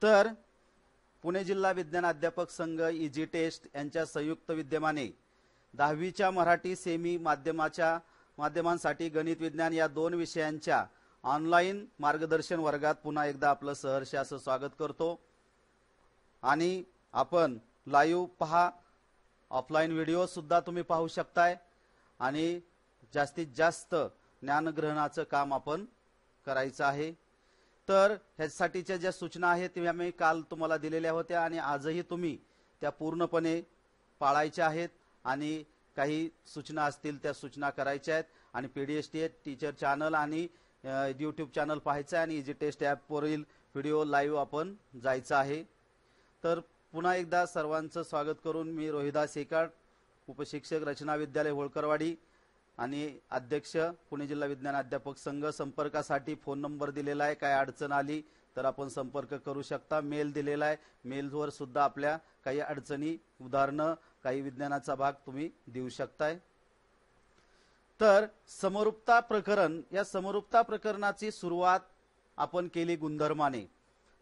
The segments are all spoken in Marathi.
तर पुणे जिल्हा विज्ञान अध्यापक संघ इजी टेस्ट यांच्या संयुक्त विद्यमाने 10वीच्या मराठी सेमी माध्यमांसाठी गणित विज्ञान या दोन विषयांच्या ऑनलाईन मार्गदर्शन वर्गात पुन्हा एकदा आपलं सहर्ष असं स्वागत करतो। आणि आपण लाईव्ह पहा, ऑफलाईन व्हिडिओ सुद्धा तुम्ही पाहू शकताय आणि जास्तीत जास्त ज्ञानग्रहणाचं काम आपण करायचं आहे। तर ह्यासाठीच्या ज्या सूचना आहेत त्या मी काल तुम्हाला दिलेल्या होत्या आणि आजही तुम्ही त्या पूर्णपणे पाळायच्या आहेत आणि काही सूचना असतील त्या सूचना करायच्या आहेत आणि पीडीएसटी टीचर चॅनल आणि यूट्यूब चॅनल पाहायचं आहे आणि इजी टेस्ट ॲपवरील व्हिडिओ लाईव्ह आपण जायचं आहे। तर पुन्हा एकदा सर्वांचं स्वागत करून मी रोहिदास शेकाळ, उपशिक्षक रचना विद्यालय होळकरवाडी आणि अध्यक्ष पुणे जिल्हा विज्ञान अध्यापक संघ। संपर्कासाठी फोन नंबर दिलेला आहे, काय अडचण आली तर आपण संपर्क करू शकता। मेल दिलेला आहे, मेलवर सुद्धा आपल्या काही अडचणी, उदाहरणं, काही विज्ञानाचा भाग तुम्ही देऊ शकताय। तर समरूपता प्रकरण, या समरूपता प्रकरणाची सुरुवात आपण केली गुणधर्माने।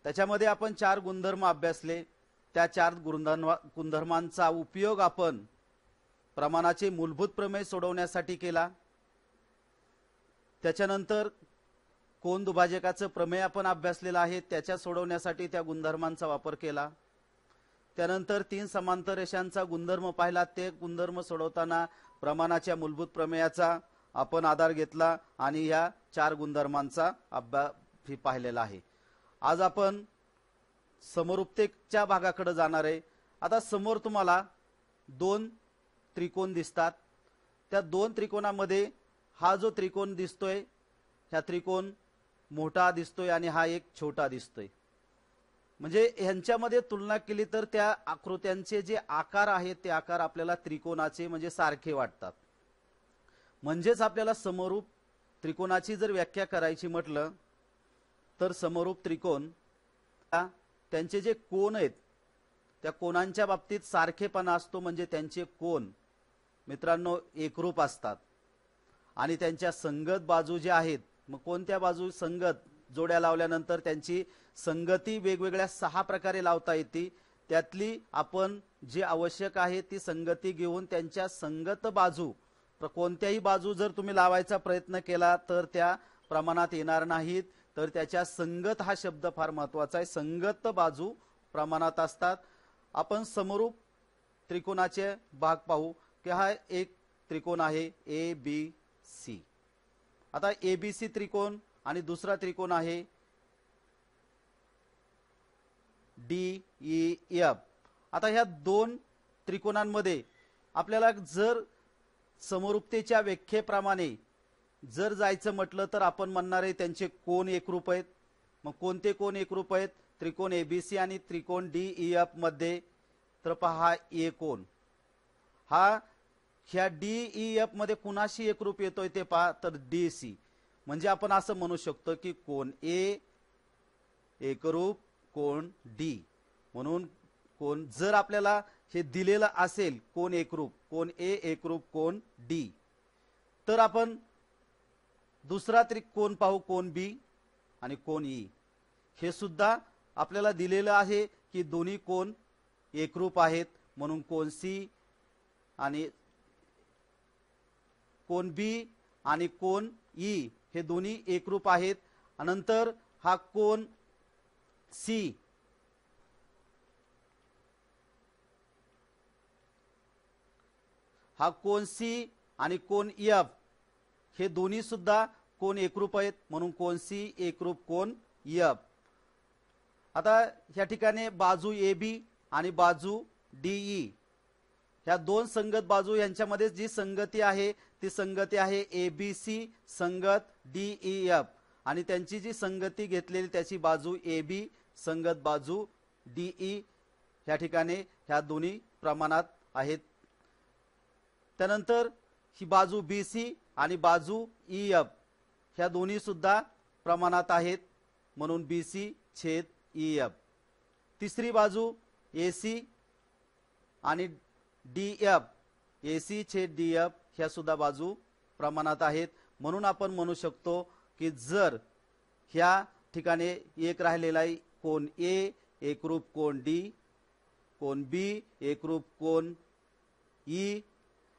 त्याच्यामध्ये आपण 4 गुणधर्म अभ्यासले। त्या 4 गुणधर्मांचा उपयोग आपण प्रमाणाचे मूलभूत प्रमेय सोडवण्यासाठी केला। त्याच्यानंतर कोन दुभाजकाचं प्रमेय आपण अभ्यासलेलं आहे, त्याच्या सोडवण्यासाठी त्या गुणधर्मांचा वापर केला। त्यानंतर 3 समांतर रेषांचा गुणधर्म पाहिला, ते गुणधर्म सोडवताना प्रमाणाच्या मूलभूत प्रमेयाचा आपण आधार घेतला आणि या 4 गुणधर्मांचा अभ्यास पाहिलेला आहे। आज आपण समरूपतेच्या भागाकडे जाणार आहे। आता समोर तुम्हाला 2 त्रिकोण दिसतात। त्या 2 त्रिकोणामध्ये हा जो त्रिकोण दिसतोय, ह्या त्रिकोण मोठा दिसतोय आणि हा एक छोटा दिसतोय। म्हणजे ह्यांच्यामध्ये तुलना केली तर त्या आकृत्यांचे जे आकार आहेत ते आकार आपल्याला त्रिकोणाचे म्हणजे सारखे वाटतात। म्हणजेच आपल्याला समरूप त्रिकोणाची जर व्याख्या करायची म्हटलं तर समरूप त्रिकोण त्यांचे जे कोन आहेत त्या कोनांच्या बाबतीत सारखेपणा असतो, म्हणजे त्यांचे कोन मित्रांनो एकरूप असतात आणि त्यांच्या संगत बाजू ज्या आहेत, मग कोणत्या बाजू संगत जोड्या लावल्यानंतर त्यांची संगती वेगवेगळ्या 6 प्रकारे लावता येते। त्यातली आपण जे आवश्यक आहे ती संगती घेऊन त्यांच्या संगत बाजू, कोणत्याही बाजू जर तुम्ही लावायचा प्रयत्न केला तर त्या प्रमाणात येणार नाहीत। तर त्याच्या संगत हा शब्द फार महत्त्वाचा आहे, संगत बाजू प्रमाणात असतात। आपण समरूप त्रिकोणाचे भाग पाहू की हा एक त्रिकोण आहे ए बी सी। आता ए बी सी त्रिकोण आणि दुसरा त्रिकोण आहे डी ई एफ। आता ह्या 2 त्रिकोणांमध्ये आपल्याला जर समरूपतेच्या व्याख्येप्रमाणे जर जायचं म्हटलं तर आपण म्हणणार आहे त्यांचे कोन एकरूप आहेत। मग कोणते कोन एकरूप आहेत? त्रिकोण एबीसी आणि त्रिकोण डी ई एफ मध्ये। तर पहा ए कोन हा ह्या डी ई एफ मध्ये कुणाशी एकरूप येतोय ते पहा, तर डी सी। म्हणजे आपण असं म्हणू शकतो की कोन ए एकरूप कोन डी। म्हणून कोन जर आपल्याला हे दिलेलं असेल कोन एकरूप, कोन ए एकरूप कोन डी, तर आपण दुसरा त्रिकोण पाहू कोन बी आणि कोन ई। हे सुद्धा आपल्याला दिलेलं आहे की दोन्ही कोन एकरूप आहेत, म्हणून कोन सी आणि कोन बी आणि कोन ई हे दोन्ही एकरूप आहेत। नंतर हा कोन सी आणि कोन एफ हे दोन्ही सुद्धा कोन एकरूप आहेत, म्हणून कोन सी एकरूप कोन एफ। आता या ठिकाणी बाजू ए बी आणि बाजू डी ई ह्या 2 संगत बाजू यांच्यामध्ये जी संगती आहे ती संगती आहे ए बी सी संगत डी ई एफ आणि त्यांची जी संगती घेतलेली त्याची बाजू ए बी संगत बाजू डी ई ह्या ठिकाणी ह्या दोन्ही प्रमाणात आहेत। त्यानंतर ही बाजू बी सी आणि बाजू ई एफ ह्या दोन्ही सुद्धा प्रमाणात आहेत, म्हणून बी सी छेद ई एफ। तिसरी बाजू ए सी आणि डी एफ, ए सी छेद डी एफ ह्या सुद्धा बाजू प्रमाणात आहेत। म्हणून आपण म्हणू शकतो की जर ह्या ठिकाणी एक राहिलेला आहे कोन ए एकरूप कोन डी, कोन बी एकरूप कोन ई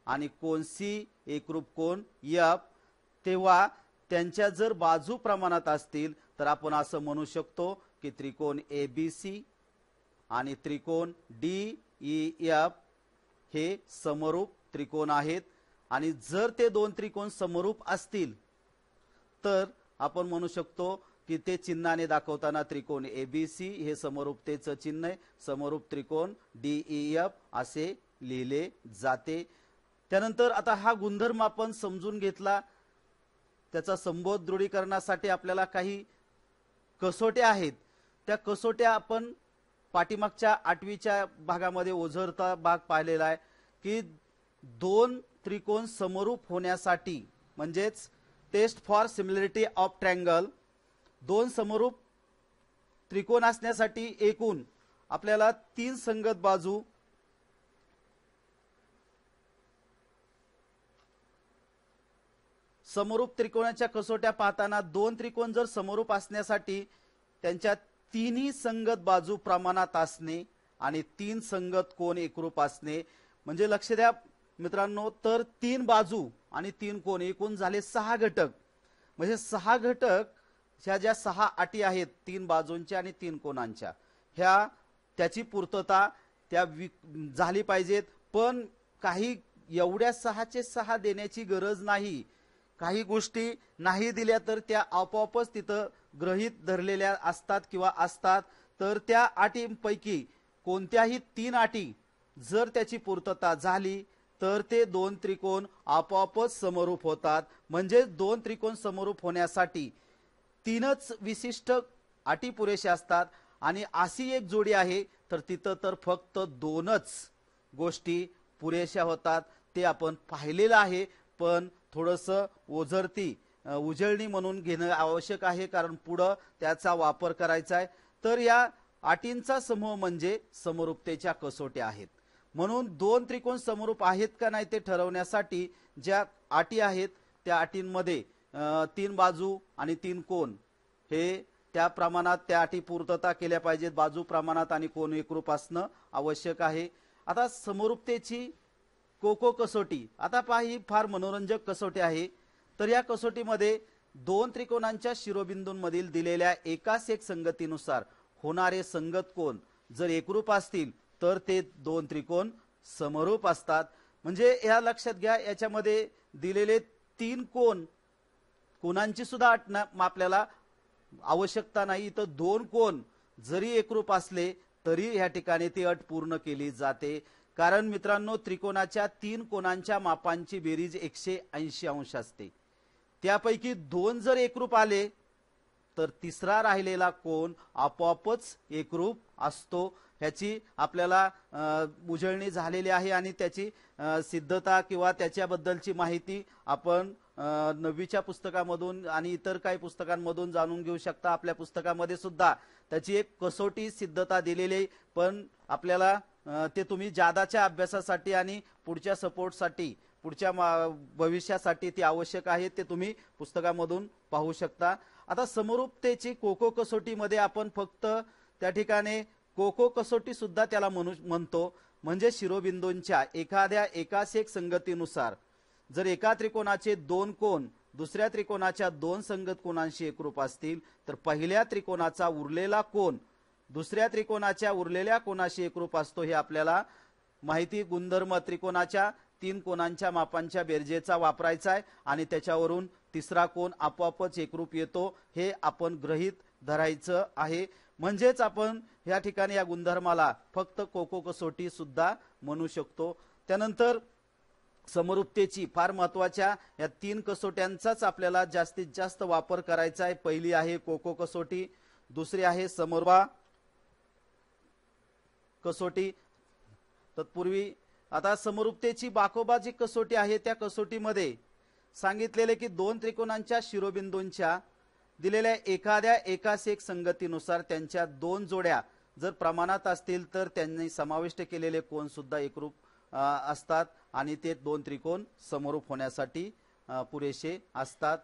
आणि कोन सी एकरूप कोन एफ, तेव्हा त्यांच्या जर बाजू प्रमाणात असतील तर आपण असं म्हणू शकतो की त्रिकोण एबीसी आणि त्रिकोण डी ई एफ हे समरूप त्रिकोण आहेत. आणि जर ते दोन त्रिकोण समरूप असतील तर आपण म्हणू शकतो की ते चिन्हाने दाखवताना त्रिकोण एबीसी हे समरूपतेचं चिन्ह आहे, समरूप त्रिकोण डीईएफ असे लिहिले जाते. त्यानंतर आता हा गुणधर्म आपण समजून घेतला. त्याचा संबोध दृढीकरणासाठी आपल्याला काही कसोट्या आहेत. त्या कसोट्या आपण पाठीमागच्या 8वीच्या भागामध्ये ओझरता भाग पाहिलेला आहे की दोन त्रिकोण समरूप होण्यासाठी म्हणजेच test for similarity of triangle, दोन समरूप त्रिकोण असण्यासाठी एकूण आपल्याला 3 संगत बाजू समरूप त्रिकोणाच्या कसोट्या पाहताना दोन त्रिकोण जर समरूप असण्यासाठी त्यांच्या तिन्ही संगत बाजू प्रमाणात असणे आणि 3 संगत कोन एकरूप असणे. म्हणजे लक्ष द्या मित्रांनो, तर 3 बाजू आणि 3 कोन एकूण झाले 6 घटक. म्हणजे 6 घटक ह्या ज्या 6 अटी आहेत 3 बाजूंच्या आणि 3 कोनांच्या, ह्या त्याची पूर्तता त्या झाली पाहिजेत. पण काही एवढ्या 6चे 6 देण्याची गरज नाही. काही गोष्टी नाही दिल्या तर त्या आपोआपच तिथं गृहीत धरलेल्या असतात किंवा असतात. तर त्या अटींपैकी कोणत्याही 3 अटी जर त्याची पूर्तता झाली तर ते दोन त्रिकोण आपोआपच समरूप होतात. म्हणजे दोन त्रिकोण समरूप होण्यासाठी 3च विशिष्ट अटी पुरेशा असतात. आणि अशी एक जोडी आहे तर तिथं तर फक्त 2च गोष्टी पुरेशा होतात. ते आपण पाहिलेलं आहे, पण थोडंसं ओझरती उजळणी म्हणून घेणं आवश्यक आहे, कारण पुढं त्याचा वापर करायचा आहे. तर या अटींचा समूह म्हणजे समरूपतेच्या कसोट्या आहेत. म्हणून दोन त्रिकोण समरूप आहेत का नाही ते ठरवण्यासाठी ज्या अटी आहेत त्या अटींमध्ये 3 बाजू आणि 3 कोन हे त्या प्रमाणात त्या अटी पूर्तता केल्या पाहिजेत. बाजू प्रमाणात आणि कोन एकरूप असणं आवश्यक आहे. आता समरूपतेची कोको कसोटी, आता पहा ही फार मनोरंजक कसोटी आहे. तर या कसोटीमध्ये दोन त्रिकोणांच्या शिरोबिंदूंमधील दिलेल्या एकाच एक संगतीनुसार होणारे संगत कोन जर एकरूप असतील तर ते दोन त्रिकोण समरूप असतात. म्हणजे या लक्षात घ्या, याच्यामध्ये दिलेले 3 कोनांची सुद्धा अट आपल्याला आवश्यकता नाही. तर 2 कोन जरी एकरूप असले तरी या ठिकाणी ती अट पूर्ण केली जाते. कारण मित्रांनो, त्रिकोणाच्या 3 कोनांच्या मापांची बेरीज 180 अंश असते. त्यापैकी 2 जर एकरूप आले तर तिसरा राहिलेला कोन आपोआपच एकरूप असतो. ह्याची आपल्याला उजळणी झालेली आहे आणि त्याची सिद्धता किंवा त्याच्याबद्दलची माहिती आपण 9वीच्या पुस्तकामधून आणि इतर काही पुस्तकांमधून जाणून घेऊ शकता. आपल्या पुस्तकामध्ये सुद्धा त्याची एक कसोटी सिद्धता दिलेली, पण आपल्याला ते तुम्ही जादाच्या अभ्यासासाठी आणि पुढच्या सपोर्टसाठी पुढच्या भविष्यासाठी ती आवश्यक आहे. ते तुम्ही पुस्तकामधून पाहू शकता. आता समरूपतेची कोको कसोटीमध्ये आपण फक्त त्या ठिकाणी कोको कसोटी सुद्धा त्याला म्हणतो. म्हणजे शिरोबिंदूंच्या एखाद्या एकाच एक संगतीनुसार जर एका त्रिकोणाचे 2 कोन दुसऱ्या त्रिकोणाच्या 2 संगत कोनांशी एकरूप असतील तर पहिल्या त्रिकोणाचा उरलेला कोन दुसऱ्या त्रिकोणाच्या उरलेल्या कोनाशी एकरूप असतो. हे आपल्याला माहिती. गुणधर्म त्रिकोणाच्या 3 कोनांच्या मापांच्या बेरजेचा वापरायचा आहे आणि त्याच्यावरून तिसरा कोन आपोआपच एकरूप येतो हे आपण गृहीत धरायचं आहे. म्हणजेच आपण या ठिकाणी या गुणधर्माला फक्त कोको कसोटी सुद्धा म्हणू शकतो. त्यानंतर समरूपतेची फार महत्वाच्या या 3 कसोट्यांचाच आपल्याला जास्तीत जास्त वापर करायचा आहे. पहिली आहे कोको कसोटी, दुसरी आहे समरूपा कसोटी. तत्पूर्वी आता समरूपतेची बाकोबाची कसोटी आहे. त्या कसोटीमध्ये सांगितलेले की 2 त्रिकोणांच्या शिरोबिंदूंच्या दिलेल्या एखाद्या एकाच एक संगतीनुसार त्यांच्या 2 जोड्या जर प्रमाणात असतील तर त्यांनी समाविष्ट केलेले कोन सुद्धा एकरूप असतात आणि ते 2 त्रिकोण समरूप होण्यासाठी पुरेसे असतात.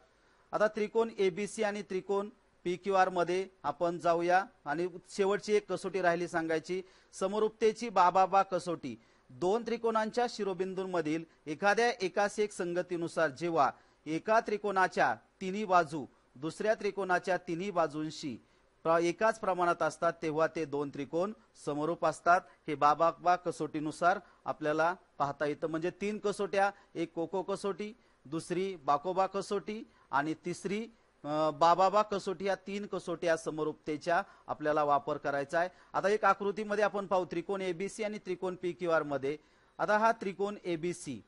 आता त्रिकोण एबीसी आणि त्रिकोण PQR मध्ये आपण जाऊया आणि शेवटची एक कसोटी राहिली सांगायची, समरूपतेची बाबा कसोटी। दोन त्रिकोणांच्या शिरोबिंदूंमधील एखाद्या एकास एक संगतीनुसार जेव्हा एका त्रिकोणाच्या तिन्ही बाजू दुसऱ्या त्रिकोणाच्या तिन्ही बाजूंशी एकाच प्रमाणात असतात तेव्हा ते दोन त्रिकोण समरूप असतात। हे बाबा कसोटीनुसार आपल्याला पाहता येतं। म्हणजे तीन कसोट्या, एक कोको कसोटी, दुसरी बाकोबा कसोटी आणि तिसरी बाबा कसोटी, या तीन कसोट्या समरूपतेच्या आपल्याला वापर करायचा आहे। आता एक आकृतीमध्ये आपण पाहू त्रिकोण एबीसी आणि त्रिकोण PQR मध्ये। आता हा त्रिकोण एबीसी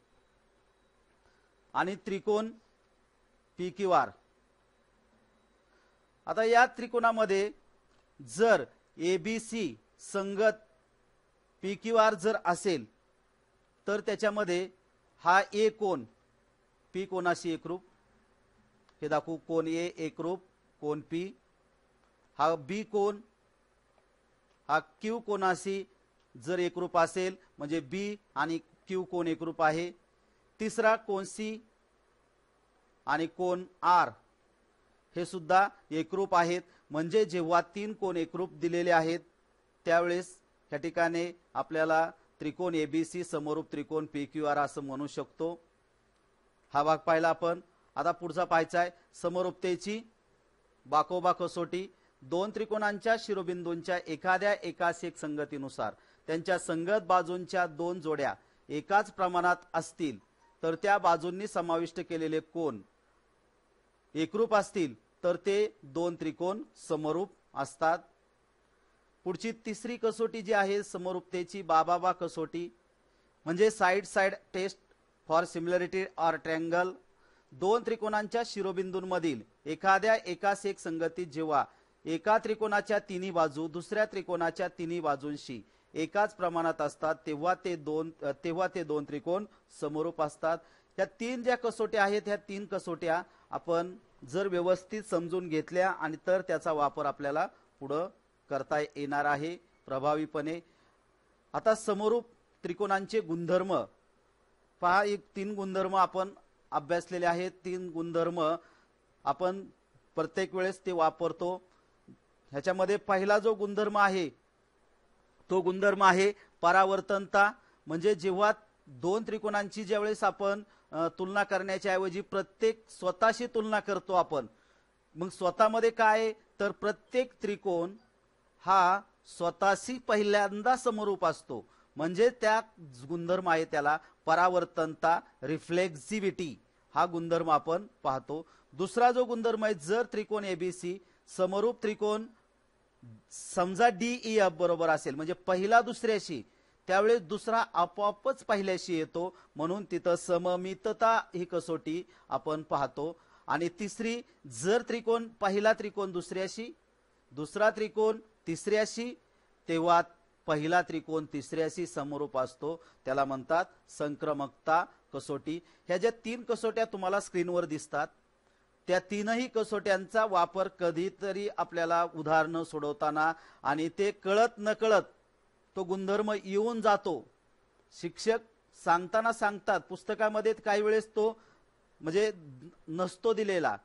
आणि त्रिकोण PQR, आता या त्रिकोणामध्ये जर एबीसी संगत PQR जर असेल तर त्याच्यामध्ये हा ए कोन पी कोणाशी एकरूप, हे दाखवू, कोन ए एकरूप, कोन पी, हा बी कोन हा क्यू कोणाशी जर एकरूप असेल म्हणजे बी आणि क्यू कोन एकरूप आहे। तिसरा कोन सी आणि कोन आर हे सुद्धा एकरूप आहेत। म्हणजे जेव्हा तीन कोन एकरूप दिलेले आहेत त्यावेळेस या ठिकाणी आपल्याला त्रिकोण एबीसी समरूप त्रिकोण PQR असं म्हणू शकतो। हा भाग पाहिला आपण। आता पुढचा पाहायचा आहे समरूपतेची बाकोबा कसोटी। दोन त्रिकोणांच्या शिरोबिंदूंच्या एखाद्या एकास एक संगतीनुसार त्यांच्या संगत बाजूंच्या दोन जोड्या एकाच प्रमाणात असतील तर त्या बाजूंनी समाविष्ट केलेले कोन एकरूप असतील तर ते दोन त्रिकोण समरूप असतात। पुढची तिसरी कसोटी जी आहे समरूपतेची बाबा कसोटी, म्हणजे side side test for similarity or triangle. दोन त्रिकोणांच्या शिरोबिंदूंमधील एखाद्या एकास एक संगतीत जेव्हा एका त्रिकोणाच्या तिन्ही बाजू दुसऱ्या त्रिकोणाच्या तिन्ही बाजूंशी एकाच प्रमाणात असतात तेव्हा ते दोन त्रिकोण समरूप असतात। या तीन ज्या कसोट्या आहेत ह्या तीन कसोट्या आपण जर व्यवस्थित समजून घेतल्या आणि तर त्याचा वापर आपल्याला पुढे करता येणार आहे प्रभावीपणे। आता समरूप त्रिकोणांचे गुणधर्म पहा, एक तीन गुणधर्म आपण अभ्यासलेले आहेत। तीन गुणधर्म आपण प्रत्येक वेळेस ते वापरतो। ह्याच्यामध्ये पहिला जो गुणधर्म आहे तो गुणधर्म आहे परावर्तनता। म्हणजे जेव्हा दोन त्रिकोणांची ज्यावेळेस आपण तुलना करण्याच्या ऐवजी प्रत्येक स्वतःशी तुलना करतो आपण, मग स्वतःमध्ये काय तर प्रत्येक त्रिकोण हा स्वतःशी पहिल्यांदा समरूप असतो। म्हणजे त्या गुणधर्म आहे त्याला परावर्तनता, रिफ्लेक्सिव्हिटी, हा गुणधर्म आपण पाहतो। दुसरा जो गुणधर्म आहे, जर त्रिकोण एबीसी समरूप त्रिकोण समजा DEF बरोबर असेल म्हणजे पहिला दुसऱ्याशी, त्यावेळेस दुसरा आपोआपच पहिल्याशी येतो, म्हणून तिथं सममितता ही कसोटी आपण पाहतो। आणि तिसरी, जर त्रिकोण पहिला त्रिकोण दुसऱ्याशी, दुसरा त्रिकोण तिसऱ्याशी, तेव्हा पहिला त्रिकोण तिसऱ्याशी समरूप असतो, त्याला म्हणतात संक्रमकता कसोटी। ह्या ज्या तीन कसोट्या तुम्हाला स्क्रीनवर दिसतात त्या तीनही कसोट्यांचा वापर कधीतरी आपल्याला उदाहरणं सोडवताना आणि ते कळत नकळत तो गुणधर्म येऊन जातो। शिक्षक सांगताना सांगतात, पुस्तकामध्ये काही वेळेस तो म्हणजे नसतो दिलेला,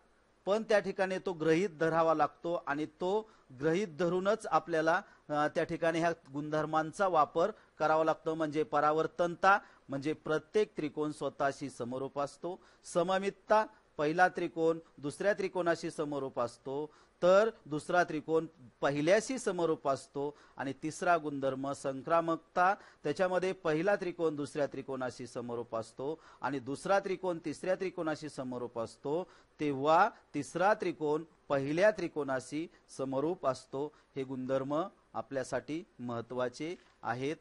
पण त्या ठिकाणी तो गृहीत धरावा लागतो आणि तो गृहीत धरूनच आपल्याला त्या ठिकाणी ह्या गुणधर्मांचा वापर करावा लागतो। म्हणजे परावर्तनता म्हणजे प्रत्येक त्रिकोण स्वतःशी समरूप असतो। सममितता, पहिला त्रिकोण दुसऱ्या त्रिकोणाशी समरूप असतो तर दुसरा त्रिकोण पहिल्याशी समरूप असतो। आणि तिसरा गुणधर्म संक्रामकता, त्याच्यामध्ये पहिला त्रिकोण दुसऱ्या त्रिकोणाशी समरूप असतो आणि दुसरा त्रिकोण तिसऱ्या त्रिकोणाशी समरूप असतो तेव्हा तिसरा त्रिकोण पहिल्या त्रिकोणाशी समरूप असतो। हे गुणधर्म आपल्यासाठी महत्त्वाचे आहेत।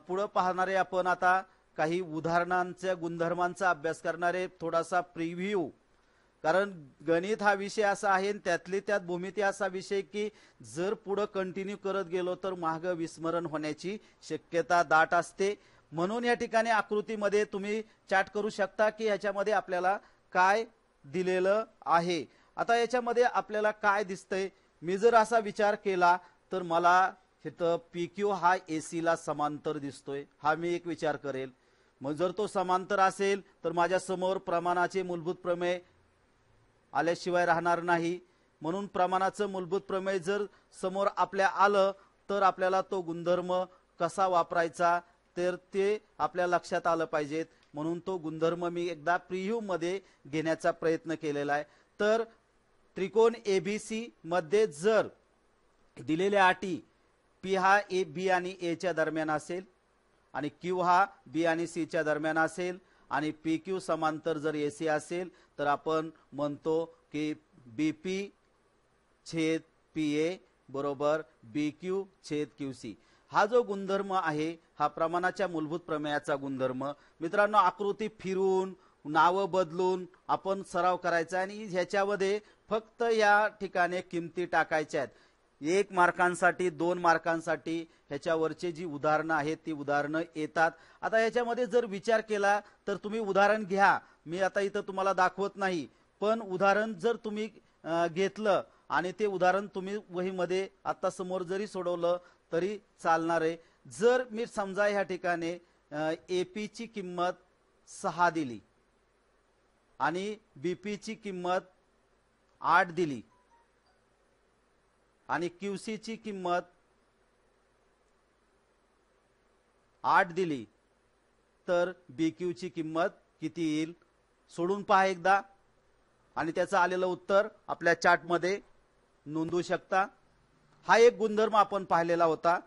पुढे पाहणारे आपण आता काही उदाहरणांच्या गुणधर्मांचा अभ्यास करणारे, थोडासा प्रिव्ह्यू, कारण गणित हा विषय असा आहे त्यातली त्यात भूमिती असा विषय की जर पुढे कंटिन्यू करत गेलो तर मागे विस्मरण होण्याची शक्यता दाट असते। म्हणून या ठिकाणी आकृतीमध्ये तुम्ही चार्ट करू शकता की याच्यामध्ये आपल्याला काय दिलेलं आहे। आता याच्यामध्ये आपल्याला काय दिसतंय, मी जर असा विचार केला तर मला इथं PQ हा AC ला समांतर दिसतोय, हा मी एक विचार करेल। मग जर तो समांतर असेल तर माझ्या समोर प्रमाणाचे मूलभूत प्रमेय आल्याशिवाय राहणार नाही। म्हणून प्रमाणाचं मूलभूत प्रमेय जर समोर आपल्या आलं तर आपल्याला तो गुणधर्म कसा वापरायचा तर ते आपल्या लक्षात आलं पाहिजेत, म्हणून तो गुणधर्म मी एकदा प्रिव्ह्यू मध्ये घेण्याचा प्रयत्न केलेला आहे। तर त्रिकोण एबीसी मध्ये जर दिलेल्या अटी पी हा ए बी आणि ए च्या दरम्यान असेल आणि क्यू हा बी आणि सी च्या दरम्यान असेल आणि पी क्यू समांतर जर एसी असेल तर आपण म्हणतो की बीपी छेद पी ए बरोबर बी क्यू छेद क्यू सी। हा जो गुणधर्म आहे हा प्रमाणाच्या मूलभूत प्रमेयाचा गुणधर्म। मित्रांनो, आकृती फिरून नाव बदलून आपण सराव करायचा आणि ह्याच्यामध्ये फक्त या ठिकाणी किमती टाकायच्या आहेत। 1 मार्कांसाठी 2 मार्कांसाठी ह्याच्यावरचे जी उदाहरणं आहेत ती उदाहरणं येतात। आता ह्याच्यामध्ये जर विचार केला तर तुम्ही उदाहरण घ्या, मी आता इथं तुम्हाला दाखवत नाही, पण उदाहरण जर तुम्ही घेतलं आणि ते उदाहरण तुम्ही वहीमध्ये आता समोर जरी सोडवलं तरी चालणार आहे। जर मी समजा ह्या ठिकाणी एपी ची किंमत 6 दिली आणि बीपी ची किंमत 8 दिली आणि क्यूसी ची किंमत 8 दिली तर बीक्यू ची किंमत किती येईल सोडून पहा एकदा आणि त्याचं आलेलं उत्तर आपल्या चार्ट मध्ये नोंदवू शकता। हा एक गुणधर्म आपण पाहिलेला होता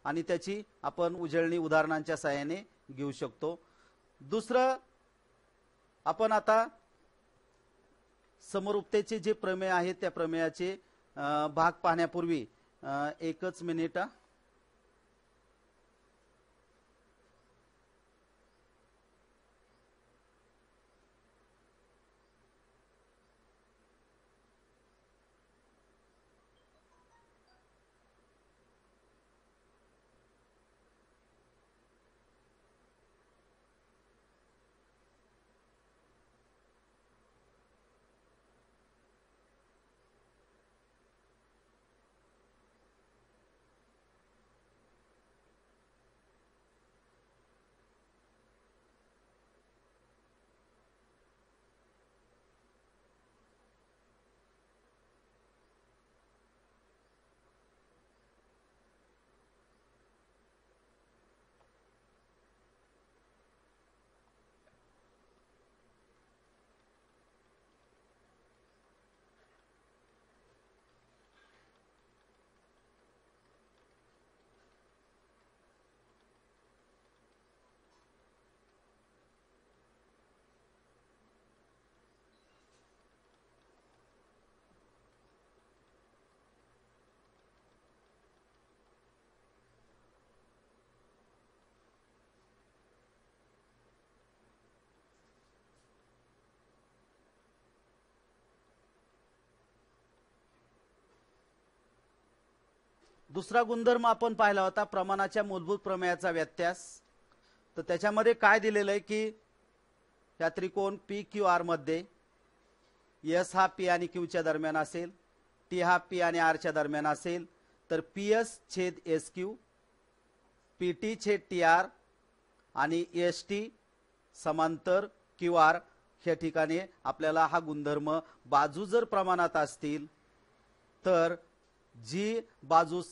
आणि त्याची आपण उजळणी उदाहरणांच्या सहाय्याने घेऊ शकतो। दुसरं, आपण आता समरूपतेचे जे प्रमेय आहेत त्या प्रमेयाचे भाग पाहण्यापूर्वी एकच मिनिट। दुसरा गुणधर्म आपण पाहिला होता प्रमाणाच्या मूलभूत प्रमेयाचा व्यत्यास। तर त्याच्यामध्ये काय दिलेलं आहे की या त्रिकोण पी क्यू आर मध्ये एस हा पी आणि क्यू च्या दरम्यान असेल, टी हा पी आणि आर च्या दरम्यान असेल तर पी एस छेद एस क्यू, पी टी छेद टी आर आणि एस टी समांतर क्यू आर ह्या ठिकाणी आपल्याला हा गुणधर्म बाजू जर प्रमाणात असतील तर जी बाजू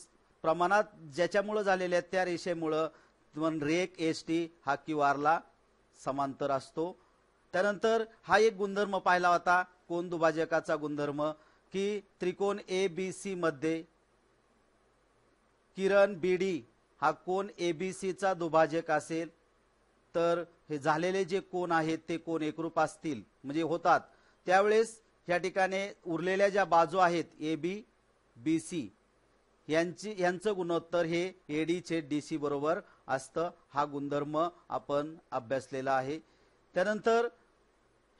प्रमाणात ज्याच्यामुळे झालेल्या त्या रेषेमुळे रेख एस टी हा क्यू आर ला समांतर असतो। त्यानंतर हा एक गुणधर्म पाहिला होता कोन दुभाजकाचा गुणधर्म की त्रिकोण ए बी सी मध्ये किरण बीडी हा कोन एबीसी चा दुभाजक असेल तर हे झालेले जे कोन आहेत ते कोन एकरूप असतील म्हणजे होतात, त्यावेळेस या ठिकाणी उरलेल्या ज्या बाजू आहेत ए बी बी सी यांचं गुणोत्तर हे एडी छेद डीसी बरोबर असतं। हा गुणधर्म आपण अभ्यासलेला आहे। त्यानंतर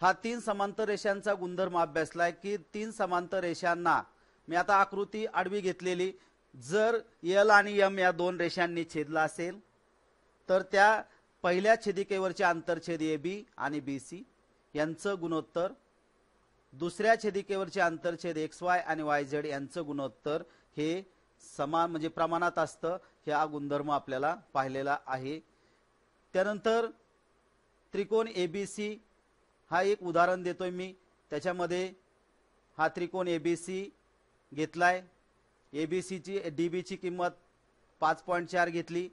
हा 3 समांतर रेषांचा गुणधर्म अभ्यासलाय की 3 समांतर रेषांना मी आता आकृती आडवी घेतलेली, जर एल आणि एम या 2 रेषांनी छेदला असेल तर त्या पहिल्या छेदिकेवरचे आंतरछेद ए बी आणि बी सी यांचं गुणोत्तर, दुसऱ्या छेदिकेवरचे आंतरछेद एक्स वाय आणि वाय झेड यांचं गुणोत्तर हे समान म्हणजे प्रमाणात असतं। हा गुणधर्म आपल्याला पाहिलेला आहे। त्यानंतर त्रिकोण एबीसी हा एक उदाहरण देतोय मी, त्याच्यामध्ये हा त्रिकोण एबीसी घेतलाय, एबीसीची डीबीची किंमत 5.4 घेतली,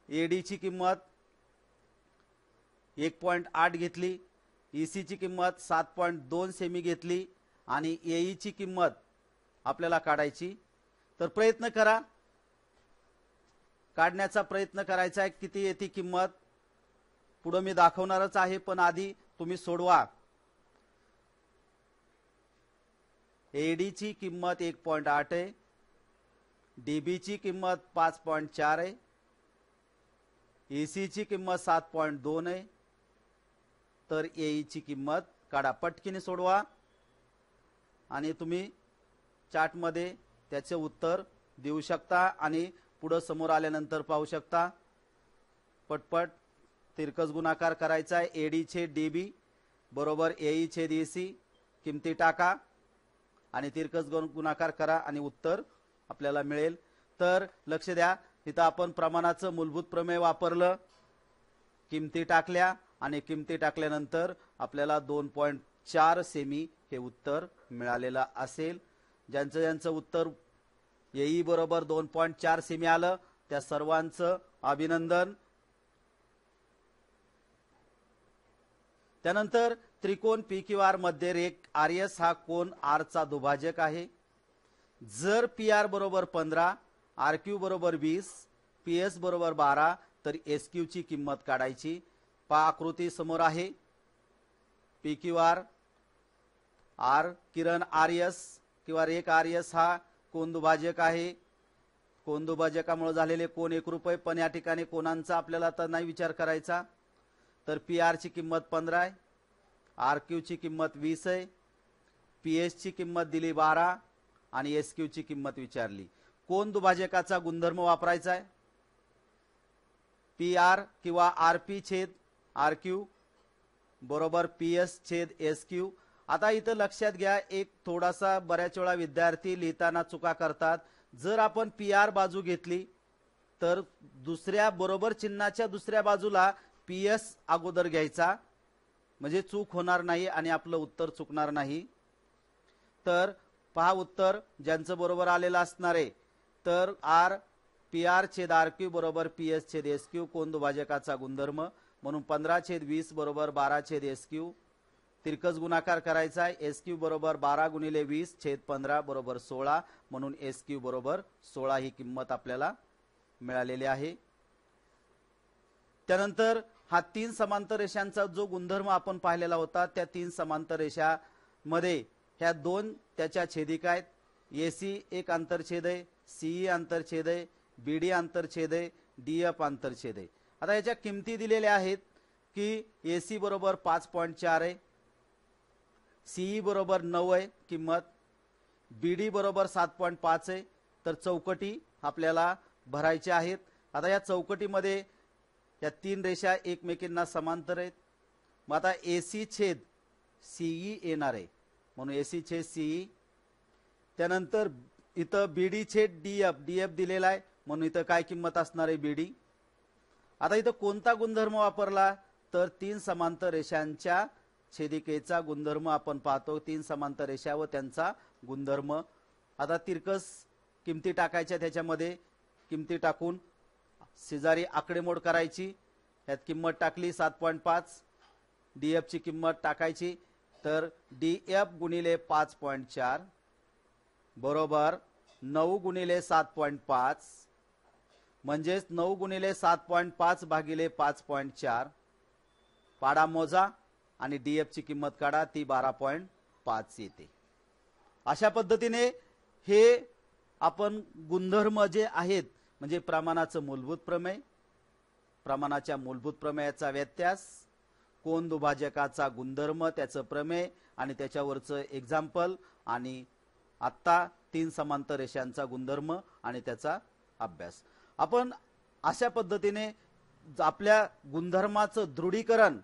एडीची किंमत 1.8 घेतली, ईसीची किंमत 7.2 सेमी घेतली आणि एईची किंमत आपल्याला काढायची. तर प्रयत्न करा, काढण्याचा प्रयत्न करायचा आहे. किती येते किंमत पुढे मी दाखवणारच आहे, पण आधी तुम्ही सोडवा. एडीची किंमत 1.8 आहे, डीबीची किंमत 5.4 आहे, ईसीची किंमत 7.2 आहे. तर एईची किंमत काढा. पटकीने सोडवा आणि तुम्ही चार्टमध्ये त्याचे उत्तर देऊ शकता आणि पुढे समोर आल्यानंतर पाहू शकता. पटपट तिरकस गुणाकार करायचा आहे. एडी छेद डीबी बरोबर एई छेद ईसी किमती टाका आणि तिरकस गुणाकार करा आणि उत्तर आपल्याला मिळेल. तर लक्ष द्या, इथं आपण प्रमाणाचं मूलभूत प्रमेय वापरलं, किमती टाकल्या आणि किमती टाकल्यानंतर आपल्याला 2.4 सेमी हे उत्तर मिळालेलं असेल. ज्यांचं उत्तर येई बरोबर 2.4 सेमी आलं त्या सर्वांचं अभिनंदन. त्यानंतर त्रिकोण PQR मध्ये रेख RS हा कोन R चा दुभाजक आहे. जर PR बरोबर 15, RQ बरोबर 20, PS बरोबर 12 तर SQ ची किंमत काढायची. पहा आकृती समोर आहे. PQR R किरण RS किंवा रेख RS हा कोन दुभाजक आहे. कोन दुभाजकामुळे झालेले कोन एकरूप आहे, पण या ठिकाणी कोनांचा आपल्याला तर नाही विचार करायचा. तर PR ची किंमत 15 आहे, RQ ची किंमत 20 आहे, PS ची किंमत दिली 12 आणि SQ ची किंमत विचारली. कोन दुभाजकाचा गुणधर्म वापरायचा आहे. PR किंवा RP छेद RQ बरोबर PS छेद SQ. आता इथं लक्षात घ्या, एक थोडासा बऱ्याच वेळा विद्यार्थी लिहिताना चुका करतात. जर आपण PR बाजू घेतली तर दुसऱ्या बरोबर चिन्हाच्या दुसऱ्या बाजूला PS अगोदर घ्यायचा, म्हणजे चूक होणार नाही आणि आपलं उत्तर चुकणार नाही. तर पहा उत्तर ज्यांचं बरोबर आलेलं असणार आहे. तर PR छेद RQ बरोबर PS छेद SQ कोन दुभाजकाचा गुणधर्म म्हणून 15 छेद 20 बरोबर 12 छेद SQ. तिरकस गुणाकार करायचा आहे. SQ बरोबर 12 गुणिले 20 छेद 15 बरोबर 16 म्हणून SQ बरोबर 16 ही किंमत आपल्याला मिळालेली आहे. त्यानंतर हा 3 समांतर रेषांचा जो गुणधर्म आपण पाहिलेला होता, त्या 3 समांतर रेषा मध्ये ह्या 2 त्याच्या छेदिका आहेत. AC एक आंतरछेद आहे, CE आंतरछेद आहे, BD आंतरछेद आहे, DF आंतरछेद आहे. आता याच्या किमती दिलेल्या आहेत की AC बरोबर 5.4 आहे, CE बरोबर 9 आहे किंमत, BD बरोबर 7.5 आहे. तर चौकटी आपल्याला भरायच्या आहेत. आता या चौकटीमध्ये या 3 रेषा एकमेकींना समांतर आहेत. मग आता AC छेद CE येणार आहे म्हणून AC छेद CE. त्यानंतर इथं BD छेद DF दिलेला आहे म्हणून इथं काय किंमत असणार आहे BD. आता इथं कोणता गुणधर्म वापरला तर 3 समांतर रेषांच्या छेदिकेचा गुणधर्म आपण पाहतो. 3 समांतर रेषा व त्यांचा गुणधर्म. आता तिरकस किमती टाकायच्या, त्याच्यामध्ये किमती टाकून शेजारी आकडेमोड करायची. यात किंमत टाकली 7.5, DF ची किंमत टाकायची. तर DF गुणिले 5.4 बरोबर 9 गुणिले 7.5 म्हणजेच 9 गुणिले 7.5 भागिले 5.4. पाडा मोजा आणि DF ची किंमत काढा, ती 12.5 येते. अशा पद्धतीने हे आपण गुणधर्म जे आहेत म्हणजे प्रमाणाचं मूलभूत प्रमेय, प्रमाणाच्या मूलभूत प्रमेयाचा व्यत्यास, कोन दुभाजकाचा गुणधर्म त्याचं प्रमेय आणि त्याच्यावरचं एक्झाम्पल, आणि आता 3 समांतर रेषांचा गुणधर्म आणि त्याचा अभ्यास. आपण अशा पद्धतीने आपल्या गुणधर्माचं दृढीकरण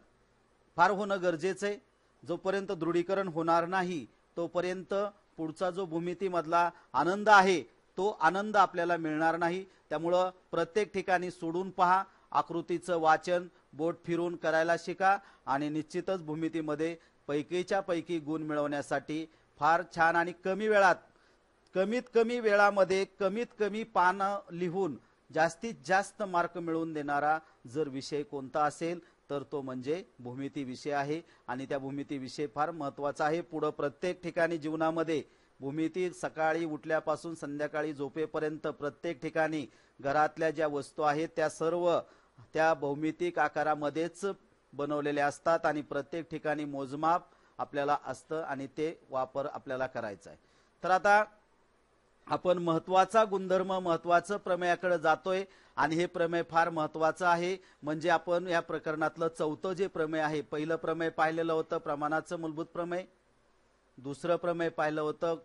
फार होणं गरजेचं आहे. जोपर्यंत दृढीकरण होणार नाही तोपर्यंत पुढचा जो भूमितीमधला आनंद आहे तो आनंद आपल्याला मिळणार नाही. त्यामुळं प्रत्येक ठिकाणी सोडून पहा, आकृतीचं वाचन बोट फिरून करायला शिका आणि निश्चितच भूमितीमध्ये पैकीच्या पैकी गुण मिळवण्यासाठी फार छान आणि कमी वेळात कमीत कमी वेळामध्ये कमीत कमी पानं लिहून जास्तीत जास्त मार्क मिळवून देणारा जर विषय कोणता असेल तर तो म्हणजे भूमिती विषय आहे आणि त्या भूमिती विषय फार महत्त्वाचा आहे। पुढे प्रत्येक ठिकाणी जीवनामध्ये भूमिती सकाळी उठल्यापासून संध्याकाळी झोपेपर्यंत प्रत्येक ठिकाणी घरातल्या ज्या वस्तू आहेत त्या सर्व त्या भौमितिक आकारामध्येच बनवलेल्या असतात आणि प्रत्येक ठिकाणी मोजमाप आपल्याला असतं आणि ते वापर आपल्याला करायचा आहे। तर आता आपण महत्त्वाचा गुणधर्म महत्त्वाचं प्रमेयाकडे जातोय आणि हे प्रमेय फार महत्त्वाचं आहे। म्हणजे आपण या प्रकरणातलं चौथं जे प्रमेय आहे, पहिलं प्रमेय पाहिलेलं होतं प्रमाणाचं मूलभूत प्रमेय, दुसरं प्रमेय पाहिलं होतं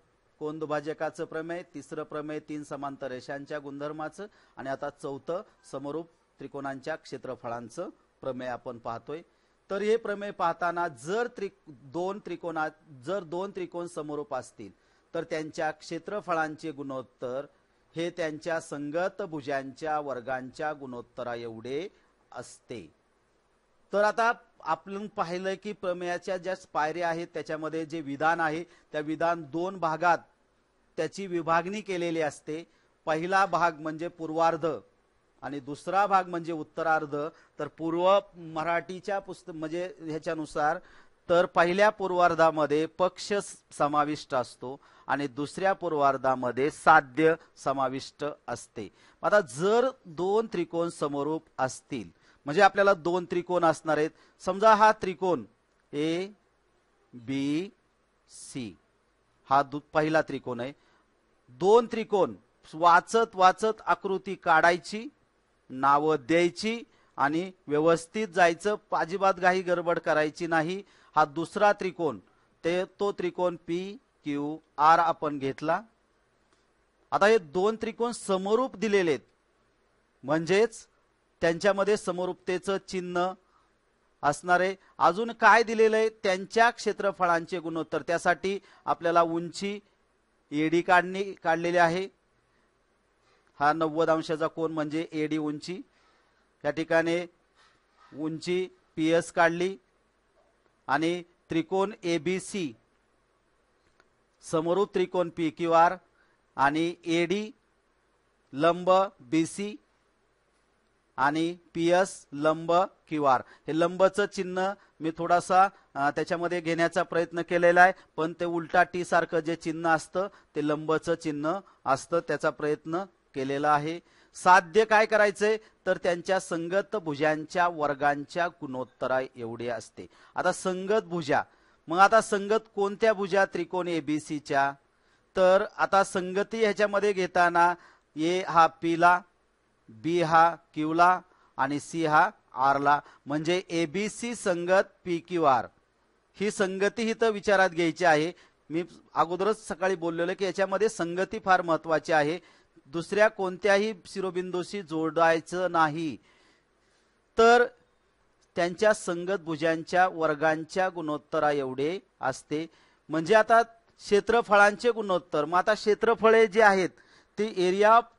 कोनदुभाजकाचं प्रमेय, तिसरं प्रमेय तीन समांतर रेषांच्या गुणधर्माचं आणि आता चौथं समरूप त्रिकोणांच्या क्षेत्रफळांचं प्रमेय आपण पाहतोय। तर हे प्रमेय पाहताना जर दोन त्रिकोण समरूप असतील तर त्यांच्या क्षेत्रफळांचे गुणोत्तर हे त्यांच्या संगत भुजांच्या वर्गांच्या गुणोत्तरा एवढे असते। तर आता आपण पाहिलं की प्रमेयाच्या ज्या पायऱ्या आहेत त्याच्यामध्ये जे विधान आहे त्या विधान दोन भागात त्याची विभागणी केलेली असते। पहिला भाग म्हणजे पूर्वार्ध आणि दुसरा भाग म्हणजे उत्तरार्ध। तर पूर्व मराठीच्या पुस्तक म्हणजे ह्याच्यानुसार तर पहिल्या पूर्वार्धामध्ये पक्ष समाविष्ट असतो आणि दुसऱ्या पूर्वार्धामध्ये साध्य समाविष्ट असते। आता जर दोन त्रिकोण समरूप असतील म्हणजे आपल्याला दोन त्रिकोण असणार आहेत। समजा हा त्रिकोण ए बी सी हा पहिला त्रिकोण आहे। दोन त्रिकोण वाचत वाचत आकृती काढायची, नाव द्यायची आणि व्यवस्थित जायचं, अजिबात काही गडबड करायची नाही। हा दुसरा त्रिकोण तो त्रिकोण पी क्यू आर आपण घेतला। आता हे दोन त्रिकोण समरूप दिलेले आहेत म्हणजेच त्यांच्यामध्ये समरूपतेचं चिन्ह असणार आहे। अजून काय दिलेलं आहे, त्यांच्या क्षेत्रफळांचे गुणोत्तर। त्यासाठी आपल्याला उंची एडी काढलेली आहे। हा 90 अंशाचा कोन म्हणजे एडी उंची। या ठिकाणी उंची पीएस काढली आणि त्रिकोण एबीसी समरूप त्रिकोण पी क्यू आर आणि एडी लंब बीसी आणि पीएस लंब क्यू आर। हे लंबचं चिन्ह मी थोडासा त्याच्यामध्ये घेण्याचा प्रयत्न केलेला आहे, पण ते उलटा टी सारखं जे चिन्ह असतं ते लंबचं चिन्ह असतं, त्याचा प्रयत्न केलेला आहे। साध्य काय करायचंय तर त्यांच्या संगत भुजांच्या वर्गांच्या गुणोत्तरा एवढे असते। आता संगत भुजा, मग आता संगत कोणत्या भुजा त्रिकोण एबीसीच्या, तर आता संगती ह्याच्यामध्ये घेताना ए हा पी ला, बी हा क्यू ला आणि सी हा आर ला, म्हणजे एबीसी संगत पी क्यू आर ही संगती इथं विचारात घ्यायची आहे। मी अगोदरच सकाळी बोललेलो की याच्यामध्ये संगती फार महत्वाची आहे, दुसऱ्या कोणत्याही शिरोबिंदूशी जोडायचं नाही। तर त्यांच्या संगत भुजांच्या वर्गांच्या गुणोत्तरा एवढे असते। म्हणजे आता क्षेत्रफळांचे गुणोत्तर, मग आता क्षेत्रफळे जे आहेत ते एरिया ऑफ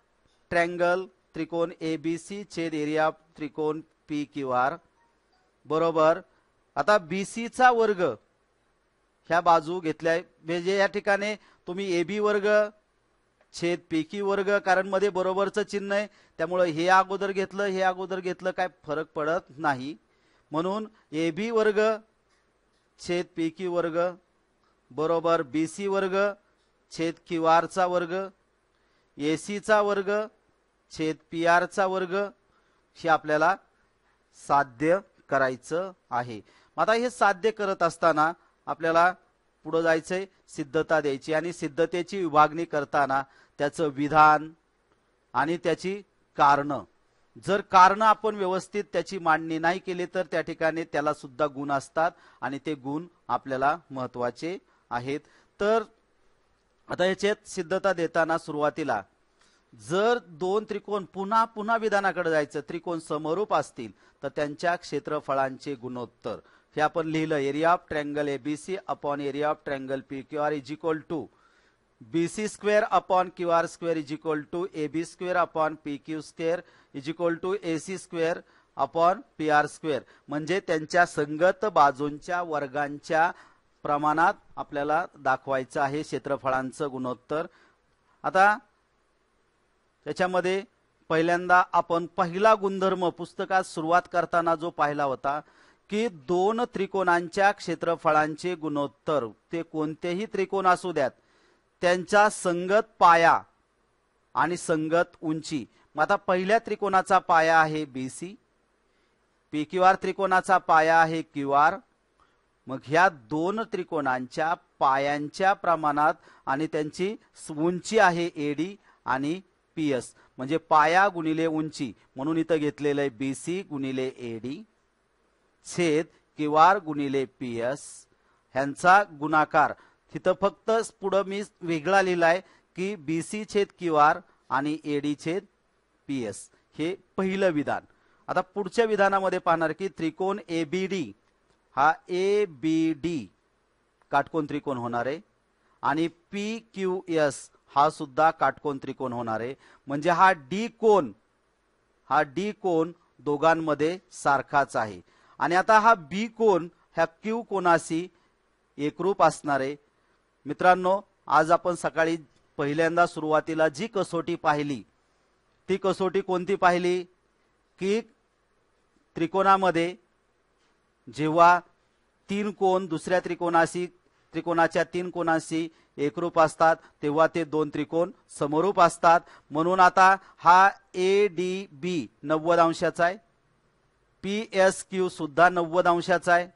ट्रँगल त्रिकोण एबीसी छेद एरिया ऑफ त्रिकोण पी क्यू आर बरोबर। आता बीसी चा वर्ग ह्या बाजू घेतल्या, म्हणजे या ठिकाणी तुम्ही एबी वर्ग छेद पी क्यू वर्ग, कारण मध्ये बरोबरचं चिन्ह आहे त्यामुळे हे अगोदर घेतलं हे अगोदर घेतलं काय फरक पडत नाही। म्हणून एबी वर्ग छेद पी क्यू वर्ग बरोबर बीसी वर्ग छेद क्यू आर चा वर्ग, एसी चा वर्ग छेद पी आर चा वर्ग हे आपल्याला साध्य करायचं आहे। आता हे साध्य करत असताना आपल्याला पुढे जायचंय, सिद्धता द्यायची आणि सिद्धतेची विभागणी करताना त्याचं विधान आणि त्याची कारण, जर कारण आपण व्यवस्थित त्याची मांडणी नाही केली तर त्या ठिकाणी त्याला सुद्धा गुण असतात आणि ते गुण आपल्याला महत्वाचे आहेत। तर आता याच्यात सिद्धता देताना सुरुवातीला जर दोन त्रिकोण पुन्हा पुन्हा विधानाकडे जायचं, त्रिकोण समरूप असतील तर त्यांच्या क्षेत्रफळांचे गुणोत्तर हे आपण लिहिलं, area of triangle ABC upon area of triangle P Q R is equal to BC square upon Q R square is equal to AB square upon P Q square is equal to AC square upon P R square. म्हणजे त्यांच्या संगत बाजूंच्या वर्गांच्या प्रमाणात आपल्याला दाखवायचं आहे क्षेत्रफळांचं गुणोत्तर। आता त्याच्यामध्ये पहिल्यांदा आपण पहिला गुणधर्म पुस्तकात सुरुवात करताना जो पाहिला होता की दोन त्रिकोणांच्या क्षेत्रफळांचे गुणोत्तर ते कोणतेही त्रिकोण असू द्यात त्यांचा संगत पाया आणि संगत उंची। मग आता पहिल्या त्रिकोणाचा पाया आहे BC, PQR त्रिकोणाचा पाया आहे QR। मग ह्या दोन त्रिकोणांच्या पायांच्या प्रमाणात आणि त्यांची उंची आहे AD आणि PS, म्हणजे पाया गुणिले उंची, म्हणून इथं घेतलेलं आहे BC गुणिले AD छेद QR गुणिले PS ह्यांचा गुणाकार। तिथं फक्त पुढे मी वेगळा लिहिलाय की BC छेद QR आणि AD छेद PS, हे पहिलं विधान। आता पुढच्या विधानामध्ये पाहणार की त्रिकोण ABD हा ABD काटकोन त्रिकोण होणार आहे आणि PQS हा सुद्धा काटकोन त्रिकोण होणार आहे, म्हणजे हा D कोण दोघांमध्ये सारखाच आहे। आणि आता हा B कोण ह्या Q कोणाशी एकरूप असणार आहे। मित्रांनो, आज आपण सकाळी पहिल्यांदा सुरुवातीला जी कसोटी पाहिली ती कसोटी कोणती पाहिली की त्रिकोणामध्ये जेव्हा तीन कोण दुसऱ्या त्रिकोणाच्या तीन कोणांशी एकरूप असतात तेव्हा ते दोन त्रिकोण समरूप असतात। म्हणून आता हा ADB 90 अंशाचा आहे, PSQ सुद्धा 90 अंशाचा आहे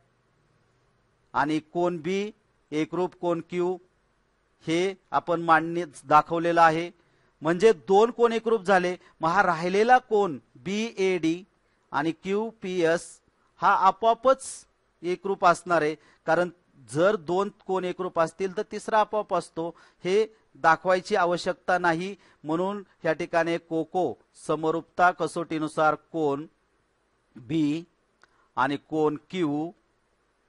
आणि कोण B एकरूप कोण Q हे आपण मांडणी दाखवलेलं आहे, म्हणजे दोन कोण एकरूप झाले। मग हा राहिलेला कोण BAD आणि QPS हा आपोआपच एकरूप असणार आहे, कारण जर दोन कोण एकरूप असतील तर तिसरा आपोआप असतो, हे दाखवायची आवश्यकता नाही। म्हणून या ठिकाणी कोको समरूपता कसोटीनुसार कोण B आणि कोण Q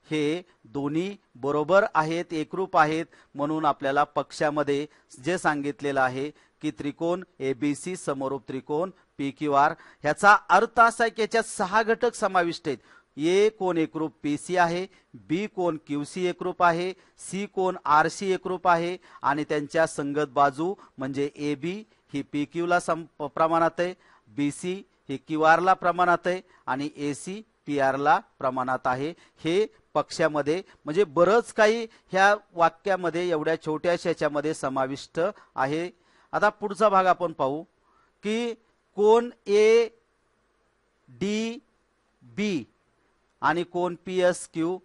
हे दोन्ही बरोबर आहेत, एकरूप आहेत। म्हणून आपल्याला पक्षामध्ये जे सांगितलेलं आहे की त्रिकोण ABC समरूप त्रिकोण PQR, ह्याचा अर्थ असा की याच्यात 6 घटक समाविष्ट आहेत। A कोण एकरूप PC आहे, B कोण QC एकरूप आहे, C कोण RC एकरूप आहे आणि त्यांच्या संगत बाजू म्हणजे AB ही PQ ला प्रमाणात आहे, BC ही QR ला प्रमाणात आहे आणि AC PR ला प्रमाणात आहे। हे पक्षामध्ये म्हणजे बरंच काही ह्या वाक्यामध्ये एवढ्या छोट्याशा याच्यामध्ये समाविष्ट आहे। आता पुढचा भाग आपण पाहू की कोण ADB आणि कोण PSQ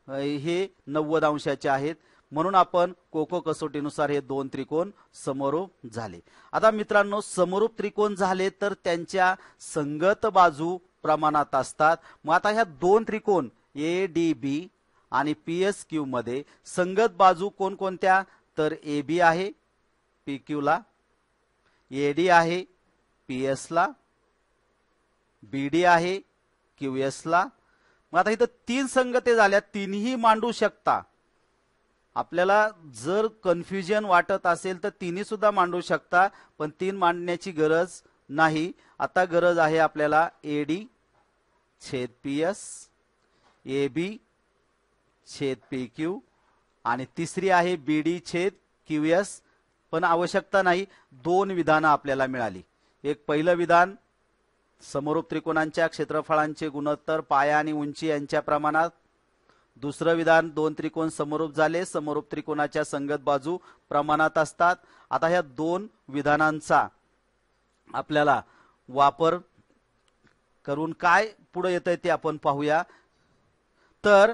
हे 90 अंशाचे आहेत, म्हणून आपण कोको कसोटीनुसार हे दोन त्रिकोण समरूप झाले। आता मित्रांनो, समरूप त्रिकोण झाले तर त्यांच्या संगत बाजू प्रमाणात असतात। मग आता ह्या दोन त्रिकोण ADB आणि PSQ मध्ये संगत बाजू कोणकोणत्या, तर AB आहे PQ ला, AD आहे PS ला, BD आहे QS ला। मग आता इथं तीन संगती झाल्या, तीनही मांडू शकता। आपल्याला जर कन्फ्युजन वाटत असेल तर तिन्ही सुद्धा मांडू शकता, पण तीन मांडण्याची गरज नाही। आता गरज आहे आपल्याला AD छेद PS, AB छेद PQ आणि तिसरी आहे BD छेद QS, पण आवश्यकता नाही। दोन विधानं आपल्याला मिळाली। एक पहिलं विधान समरूप त्रिकोणांच्या क्षेत्रफळांचे गुणोत्तर पाया आणि उंची यांच्या प्रमाणात, दुसरं विधान दोन त्रिकोण समरूप झाले, समरूप त्रिकोणाच्या संगत बाजू प्रमाणात असतात। आता ह्या दोन विधानांचा आपल्याला वापर करून काय पुढे येतंय ते आपण पाहूया। तर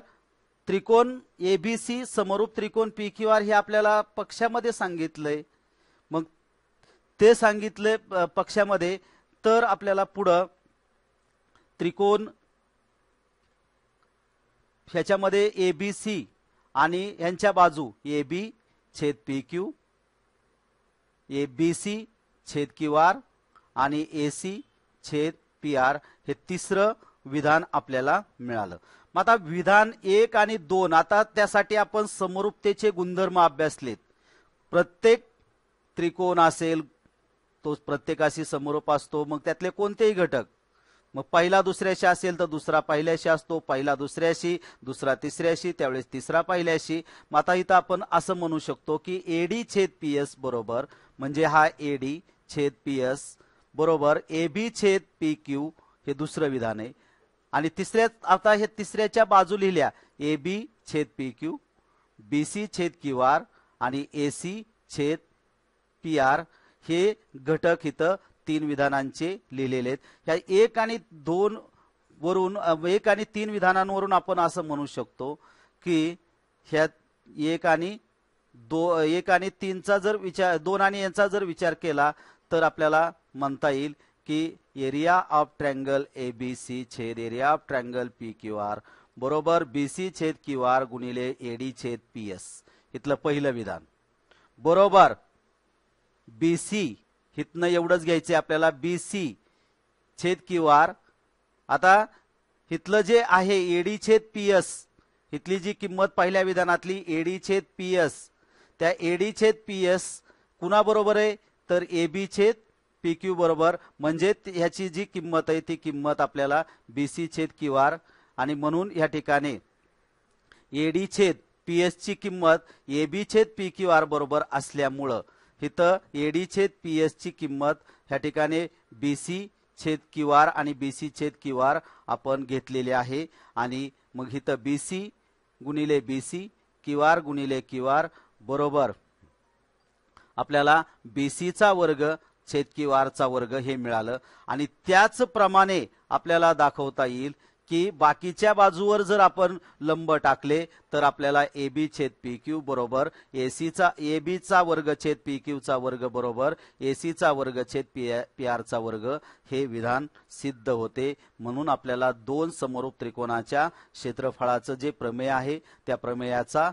त्रिकोण ABC समरूप त्रिकोण PQR हे आपल्याला पक्षामध्ये सांगितलंय, मग ते सांगितले पक्षामध्ये, तर आपल्याला पुढे त्रिकोण ह्याच्यामध्ये ABC आणि यांच्या बाजू AB छेद PQ, ABC छेद QR आणि AC छेद PR हे तिसरं विधान आपल्याला मिळालं। मग आता विधान 1 आणि 2, आता त्यासाठी आपण समरूपतेचे गुणधर्म अभ्यासलेत। प्रत्येक त्रिकोण असेल तो प्रत्येकाशी समरूप असतो, मग त्यातले कोणतेही घटक मग पहिला दुसऱ्याशी असेल तर दुसरा पहिल्याशी असतो, पहिला दुसऱ्याशी, दुसरा तिसऱ्याशी, त्यावेळेस तिसरा पहिल्याशी. मग आता इथं आपण असं म्हणू शकतो की एडी छेद पीएस बरोबर, म्हणजे हा एडी छेद पीएस बरोबर एबी छेद पी क्यू, हे दुसरं विधान आहे. आणि आता हे तिसऱ्याच्या बाजू लिहिल्या, एबी छेद पी क्यू, बीसी छेद क्यू आर आणि एसी छेद पी आर, हे घटक इथं 3 विधानांचे लिहिलेले आहेत. ह्या 1 आणि 2 वरून 1 आणि 3 विधानांवरून आपण असं म्हणू शकतो की ह्या 1 आणि 3चा जर विचार, 2 आणि यांचा जर विचार केला तर आपल्याला म्हणता येईल की एरिया ऑफ ट्रायंगल एबीसी छेद area of triangle P Q R बरोबर बीसी छेद क्यू आर गुणिले एडी छेद पी एस. इथलं पहिलं विधान बरोबर बीसी, इथनं एवढंच घ्यायचे आपल्याला, बीसी छेद क्यू आर. आता इथलं जे आहे एडी छेद पी एस, इथली जी किंमत पहिल्या विधानातली एडी छेद पी एस, त्या एडी छेद पी एस कुणा बरोबर आहे तर एबी छेद पी क्यू बरोबर. म्हणजे ह्याची जी किंमत आहे ती किंमत आपल्याला बीसी छेद क्यू आर, आणि म्हणून या ठिकाणी एडी छेद पी एस ची किंमत एबी छेद पी क्यू आर बरोबर असल्यामुळं इथं एडी छेद पी एस ची किंमत ह्या ठिकाणी बीसी छेद क्यू आर आणि बीसी छेद क्यू आर आपण घेतलेले आहे. आणि मग इथं बीसी गुणिले बीसी, क्यू आर गुणिले क्यू आर बरोबर आपल्याला बीसीचा वर्ग छेद क्यू आरचा वर्ग हे मिळालं. आणि त्याचप्रमाणे आपल्याला दाखवता येईल की बाकीच्या बाजूवर जर आपण लंब टाकले तर आपल्याला एबी छेद पी क्यू बरोबर एबीचा वर्ग छेद पी क्यूचा वर्ग बरोबर एसीचा वर्ग छेद पी आरचा वर्ग हे विधान सिद्ध होते. म्हणून आपल्याला 2 समरूप त्रिकोणाच्या क्षेत्रफळाचं जे प्रमेय आहे त्या प्रमेयाचा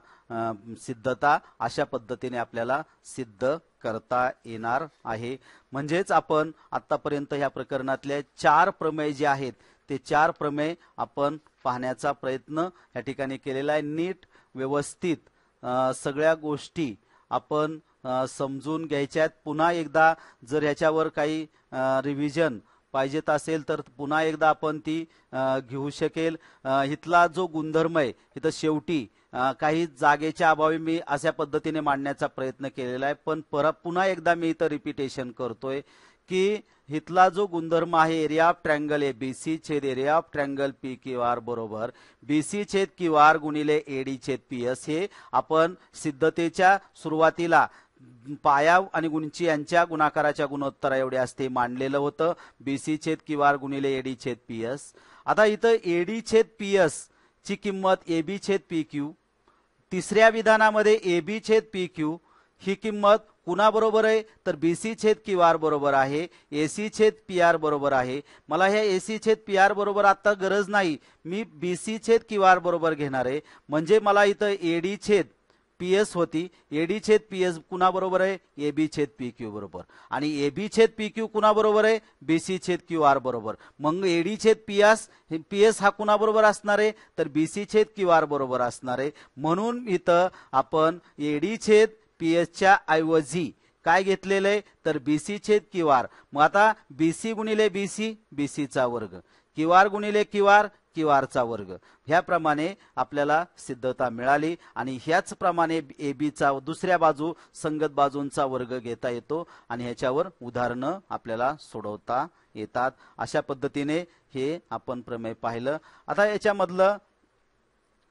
सिद्धता अशा पद्धतीने आपल्याला सिद्ध करता येणार आहे. म्हणजेच आपण आतापर्यंत ह्या प्रकरणातले 4 प्रमेय जे आहेत ते 4 प्रमेय आपण पाहण्याचा प्रयत्न या ठिकाणी केलेला आहे. नीट व्यवस्थित सगळ्या गोष्टी आपण समजून घ्यायच्यात. पुन्हा एकदा जर ह्याच्यावर काही रिव्हिजन पाहिजेत असेल तर पुन्हा एकदा आपण ती घेऊ शकेल. इथला जो गुणधर्म आहे इथं शेवटी काही जागेच्या अभावी मी अशा पद्धतीने मांडण्याचा प्रयत्न केलेला आहे, पण पुन्हा एकदा मी इथं रिपीटेशन करतोय की इथला जो गुणधर्म आहे एरिया ऑफ ट्रायंगल एबीसी छेद area of triangle P Q R बरोबर बीसी छेद क्यू आर गुणिले एडी छेद पी एस, हे आपण सिद्धतेच्या सुरुवातीला पाया आणि उंची यांच्या गुणाकाराच्या गुणोत्तरा एवढे असते मांडलेलं होतं, बीसी छेद क्यू आर गुणिले एडी छेद पी एस. आता इथं एडी छेद पी एस ची किंमत एबी छेद पी क्यू, तिसऱ्या विधानामध्ये एबी छेद पी क्यू ही किंमत कुणा बरोबर आहे तर बीसी छेद क्यू आर बरोबर आहे, एसी छेद पी आर बरोबर आहे. मला ह्या एसी छेद पी आर बरोबर आता गरज नाही, मी बीसी छेद क्यू आर बरोबर घेणार आहे. म्हणजे मला इथं एडी छेद पी एस होती, एडी छेद पी एस कुणा बरोबर आहे एबी छेद पी क्यू बरोबर, आणि एबी छेद पी क्यू कुणा बरोबर आहे बीसी छेद क्यू आर बरोबर. मग एडी छेद पी एस हा कुणा बरोबर असणार आहे तर बीसी छेद क्यू आर बरोबर असणार आहे. म्हणून इथं आपण एडी छेद पी एस च्या ऐवजी काय घेतलेलं आहे तर बीसी छेद क्यू आर. मग आता बीसी गुणिले बीसी, बीसीचा वर्ग, क्यू आर गुणिले क्यू आर, क्यू आरचा वर्ग, ह्याप्रमाणे आपल्याला सिद्धता मिळाली. आणि ह्याच प्रमाणे एबीचा दुसऱ्या बाजू संगत बाजूंचा वर्ग घेता येतो आणि ह्याच्यावर उदाहरणं आपल्याला सोडवता येतात. अशा पद्धतीने हे आपण प्रमेय पाहिलं. आता याच्यामधलं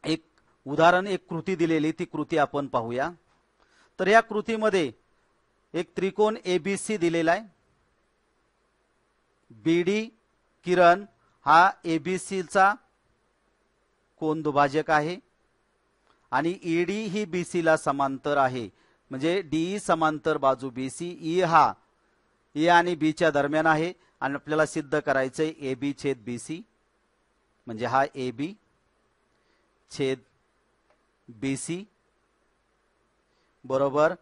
एक उदाहरण, एक कृती दिलेली, ती कृती आपण पाहूया. तर या कृतीमध्ये एक त्रिकोण एबीसी दिलेला आहे. बीडी किरण हा एबीसीचा कोन दुभाजक आहे आणि ईडी ही बीसी ला समांतर आहे. म्हणजे डी समांतर बाजू बीसी, ई हा ए आणि बी च्या दरम्यान आहे आणि आपल्याला सिद्ध करायचंय एबी छेद बीसी, म्हणजे हा एबी छेद बीसी बरोबर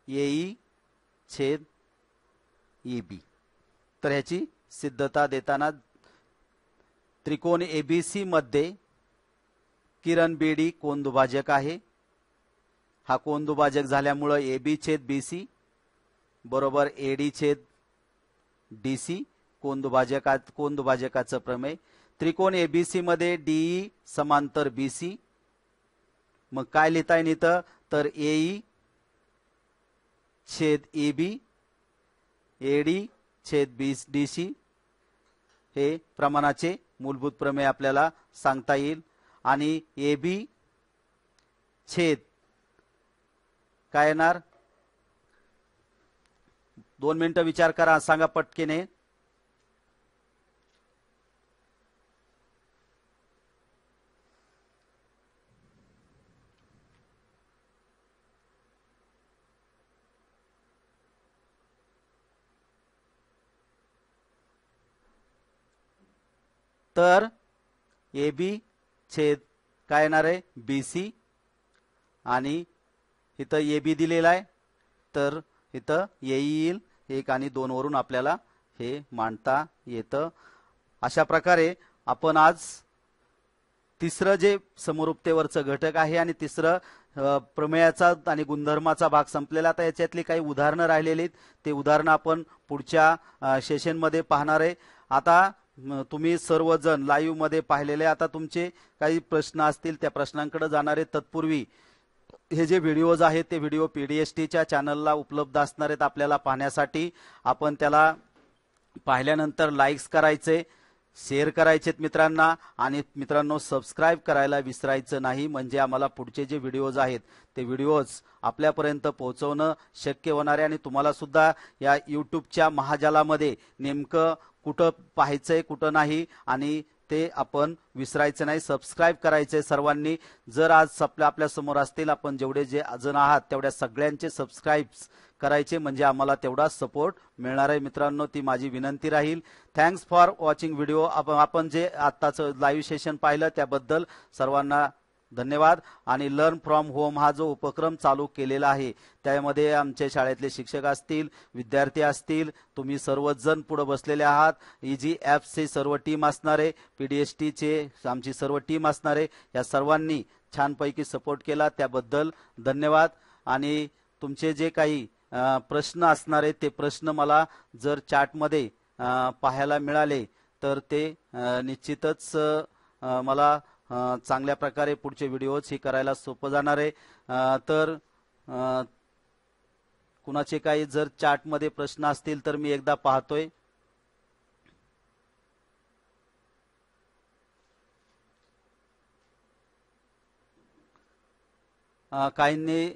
एई छेद ईबी. तर ह्याची सिद्धता देताना त्रिकोण एबीसी मध्ये किरण बीडी कोन दुभाजक आहे. हा कोन दुभाजक झाल्यामुळे एबी छेद बीसी बरोबर एडी छेद डीसी कोन दुभाजकाचं प्रमेय. त्रिकोण एबीसी मध्ये डीई समांतर बीसी. मग काय लिहिता येईल इथं तर एई छेद एबी एडी छेद डीसी हे प्रमाणाचे मूलभूत प्रमेय आपल्याला सांगता येईल. आणि एबी छेद काय येणार 2 मिनिटं विचार करा सांगा पटकेने. तर ए बी छेद काय येणार आहे बीसी आणि इथं ए बी दिलेला आहे तर इथं येईल 1 आणि 2 वरून आपल्याला हे मांडता येतं. अशा प्रकारे आपण आज तिसरं जे समरूपतेवरचं घटक आहे आणि तिसरं प्रमेयाचा आणि गुणधर्माचा भाग संपलेला. आता याच्यातली काही उदाहरणं राहिलेली ते उदाहरणं आपण पुढच्या सेशनमध्ये पाहणार आहे. आता तुम्ही सर्वजण लाईव्ह मध्ये पाहिलेले आता तुमचे काही प्रश्न असतील त्या प्रश्नांकडे जाणारे. तत्पूर्वी हे जे व्हिडिओज आहेत ते व्हिडिओ पीडीएसटीच्या चॅनलला उपलब्ध असणार आहेत आपल्याला पाहण्यासाठी. आपण त्याला पाहिल्यानंतर लाईक्स करायचे, शेअर करायचेत मित्रांना आणि मित्रांनो सबस्क्राईब करायला विसरायचं नाही. म्हणजे आम्हाला पुढचे जे व्हिडिओज आहेत ते व्हिडिओज आपल्यापर्यंत पोहोचवणं शक्य होणार आहे. आणि तुम्हाला सुद्धा या यूट्यूबच्या महाजालामध्ये नेमकं कुठं पाहायचंय कुठं नाही आणि ते आपण विसरायचं नाही. सबस्क्राईब करायचंय सर्वांनी. जर आज आपल्या समोर असतील आपण जेवढे जे जण आहात तेवढ्या सगळ्यांचे सबस्क्राईब्स करायचे म्हणजे आम्हाला तेवढा सपोर्ट मिळणार आहे मित्रांनो. ती माझी विनंती राहील. Thanks for watching video. आपण जे आत्ताचं लाईव्ह सेशन पाहिलं त्याबद्दल सर्वांना धन्यवाद. आणि लर्न फ्रॉम होम हा जो उपक्रम चालू केलेला आहे त्यामध्ये आमच्या शाळेतले शिक्षक असतील, विद्यार्थी असतील, तुम्ही सर्वजण पुढे बसलेले आहात. इजी ॲप्सचे सर्व टीम असणार आहे, पीडीएसटीचे आमची सर्व टीम असणार आहे. या सर्वांनी छानपैकी सपोर्ट केला त्याबद्दल धन्यवाद. आणि तुमचे जे काही प्रश्न असणार आहेत ते प्रश्न मला जर चॅटमध्ये पाहायला मिळाले तर ते निश्चितच मला चांगल्या प्रकारे पुढचे व्हिडिओज ही करायला सोपं जाणार आहे. तर कुणाचे काही जर चॅटमध्ये प्रश्न असतील तर मी एकदा पाहतोय. काहींनी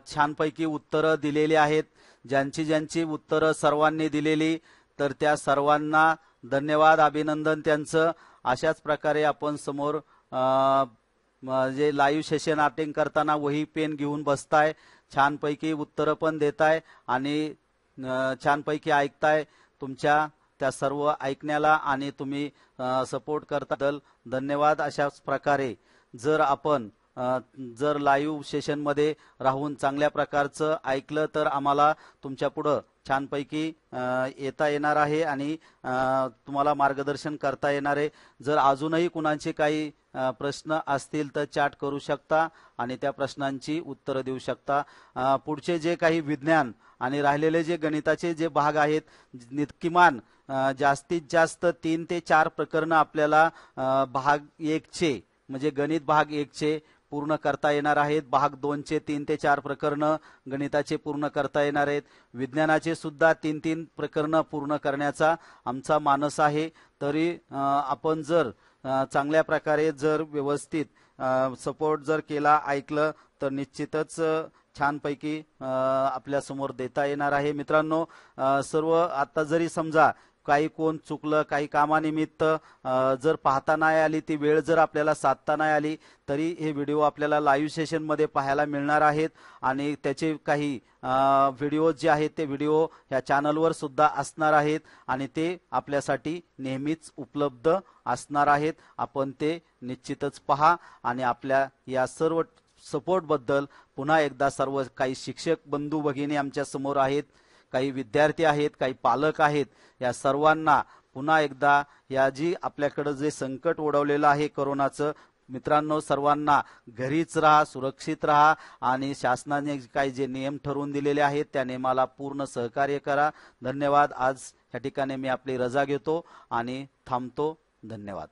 छानपैकी उत्तरं दिलेली आहेत. ज्यांची उत्तरं सर्वांनी दिलेली तर त्या सर्वांना धन्यवाद, अभिनंदन त्यांचं. अशाच प्रकारे आपण समोर जे लाईव्ह सेशन अटेंड करताना वही पेन घेऊन बसताय, छानपैकी उत्तरं पण देताय आणि छानपैकी ऐकताय. तुमच्या त्या सर्व ऐकण्याला आणि तुम्ही सपोर्ट करताबद्दल धन्यवाद. अशाच प्रकारे जर लाईव्ह सेशन मध्ये राहून चांगल्या प्रकारचं ऐकलं तर आम्हाला तुमच्या पुढं छानपैकी येता येणार आहे आणि तुम्हाला मार्गदर्शन करता येणार आहे. जर अजूनही कुणाचे काही प्रश्न असतील तर चॅट करू शकता आणि त्या प्रश्नांची उत्तरं देऊ शकता. पुढचे जे काही विज्ञान आणि राहिलेले जे गणिताचे जे भाग आहेत किमान जास्तीत जास्त 3 ते 4 प्रकरणं आपल्याला भाग 1चे म्हणजे गणित भाग 1चे पूर्ण करता येणार आहेत. भाग 2चे 3 ते 4 प्रकरणं गणिताचे पूर्ण करता येणार आहेत. विज्ञानाचे सुद्धा 3 प्रकरणं पूर्ण करण्याचा आमचा मानस आहे. तरी आपण जर चांगल्या प्रकारे जर व्यवस्थित सपोर्ट जर केला, ऐकलं तर निश्चितच छानपैकी आपल्या समोर देता येणार आहे. मित्रांनो सर्व आता जरी समजा काही कोण चुकलं, काही कामानिमित्त जर पाहता नाही आली, ती वेळ जर आपल्याला साधता नाही आली तरी हे व्हिडिओ आपल्याला लाईव्ह सेशन मध्ये पाहायला मिळणार आहेत. आणि त्याचे काही व्हिडिओ जे आहेत ते व्हिडिओ ह्या चॅनलवर सुद्धा असणार आहेत आणि ते आपल्यासाठी नेहमीच उपलब्ध असणार आहेत. आपण ते निश्चितच पहा आणि आपल्या या सर्व सपोर्ट बद्दल पुन्हा एकदा सर्व काही शिक्षक बंधू भगिनी आमच्या समोर आहेत, काही विद्यार्थी आहेत, काही पालक आहेत, या सर्वांना पुन्हा एकदा या जी आपल्याकडे जे संकट ओढवलेलं आहे कोरोनाचं मित्रांनो, सर्वांना घरीच राहा, सुरक्षित राहा आणि शासनाने काही जे नियम ठरवून दिलेले आहेत त्या नियमाला पूर्ण सहकार्य करा. धन्यवाद. आज या ठिकाणी मी आपली रजा घेतो आणि थांबतो. धन्यवाद.